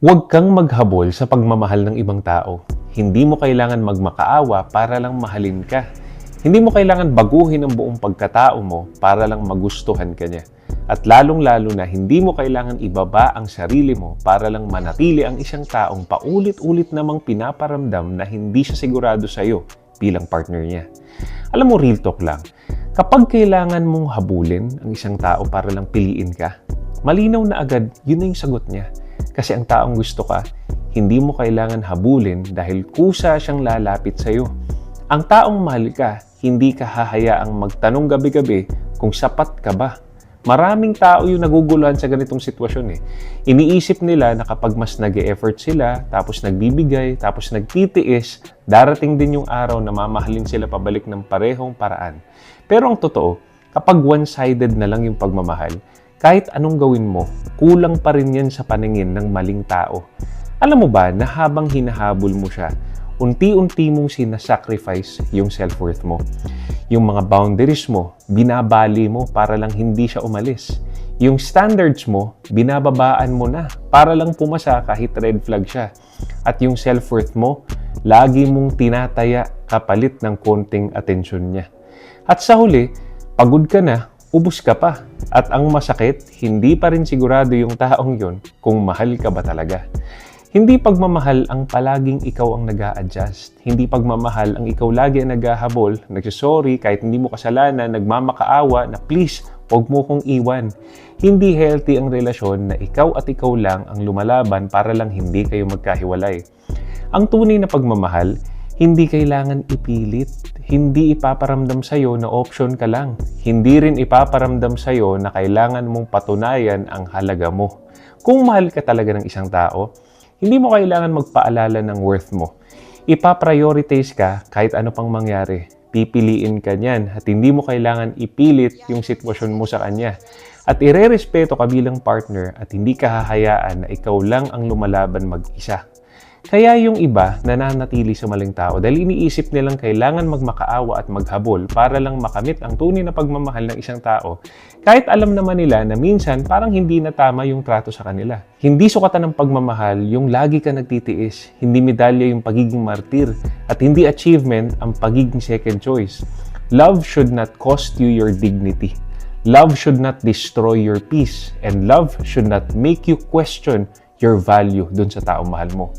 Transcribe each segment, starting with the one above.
Huwag kang maghabol sa pagmamahal ng ibang tao. Hindi mo kailangan magmakaawa para lang mahalin ka. Hindi mo kailangan baguhin ang buong pagkatao mo para lang magustuhan ka niya. At lalong-lalo na hindi mo kailangan ibaba ang sarili mo para lang manatili ang isang taong paulit-ulit namang pinaparamdam na hindi siya sigurado sa'yo bilang partner niya. Alam mo, real talk lang. Kapag kailangan mong habulin ang isang tao para lang piliin ka, malinaw na agad yun na yung sagot niya. Kasi ang taong gusto ka, hindi mo kailangan habulin dahil kusa siyang lalapit sa'yo. Ang taong mahal ka, hindi ka hahayaang magtanong gabi-gabi kung sapat ka ba. Maraming tao yung naguguluhan sa ganitong sitwasyon eh. Iniisip nila na kapag mas nag-e-effort sila, tapos nagbibigay, tapos nagtitiis, darating din yung araw na mamahalin sila pabalik ng parehong paraan. Pero ang totoo, kapag one-sided na lang yung pagmamahal, kahit anong gawin mo, kulang pa rin yan sa paningin ng maling tao. Alam mo ba na habang hinahabol mo siya, unti-unti mong sinasacrifice yung self-worth mo. Yung mga boundaries mo, binabali mo para lang hindi siya umalis. Yung standards mo, binababaan mo na para lang pumasa kahit red flag siya. At yung self-worth mo, lagi mong tinataya kapalit ng konting atensyon niya. At sa huli, pagod ka na, ubos ka pa. At ang masakit, hindi pa rin sigurado yung taong yon kung mahal ka ba talaga. Hindi pagmamahal ang palaging ikaw ang nag-a-adjust. Hindi pagmamahal ang ikaw lagi ang naghahabol, nagsasorry kahit hindi mo kasalanan, nagmamakaawa na please, huwag mo kong iwan. Hindi healthy ang relasyon na ikaw at ikaw lang ang lumalaban para lang hindi kayo magkahiwalay. Ang tunay na pagmamahal, hindi kailangan ipilit. Hindi ipaparamdam sa'yo na option ka lang. Hindi rin ipaparamdam sa'yo na kailangan mong patunayan ang halaga mo. Kung mahal ka talaga ng isang tao, hindi mo kailangan magpaalala ng worth mo. Ipaprioritize ka kahit ano pang mangyari. Pipiliin ka niyan at hindi mo kailangan ipilit yung sitwasyon mo sa kanya. At irerespeto ka bilang partner at hindi ka hahayaan na ikaw lang ang lumalaban mag-isa. Kaya yung iba nananatili sa maling tao dahil iniisip nilang kailangan magmakaawa at maghabol para lang makamit ang tunay na pagmamahal ng isang tao kahit alam naman nila na minsan parang hindi na tama yung trato sa kanila. Hindi sukatan ng pagmamahal yung lagi ka nagtitiis, hindi medalya yung pagiging martir at hindi achievement ang pagiging second choice. Love should not cost you your dignity. Love should not destroy your peace and love should not make you question your value dun sa taong mahal mo.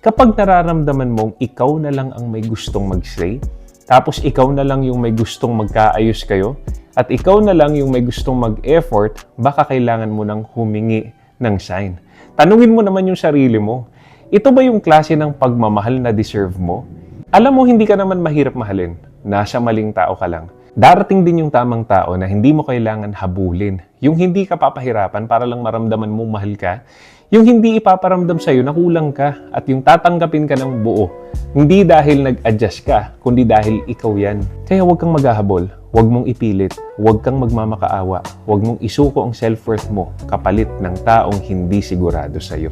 Kapag nararamdaman mong ikaw na lang ang may gustong mag-stay, tapos ikaw na lang yung may gustong magkaayos kayo, at ikaw na lang yung may gustong mag-effort, baka kailangan mo nang humingi ng sign. Tanungin mo naman yung sarili mo, ito ba yung klase ng pagmamahal na deserve mo? Alam mo, hindi ka naman mahirap mahalin. Nasa maling tao ka lang. Darating din yung tamang tao na hindi mo kailangan habulin. Yung hindi ka papahirapan para lang maramdaman mong mahal ka. Yung hindi ipaparamdam sa'yo na kulang ka at yung tatanggapin ka ng buo. Hindi dahil nag-adjust ka, kundi dahil ikaw yan. Kaya huwag kang maghahabol, huwag mong ipilit, huwag kang magmamakaawa, huwag mong isuko ang self-worth mo kapalit ng taong hindi sigurado sa'yo.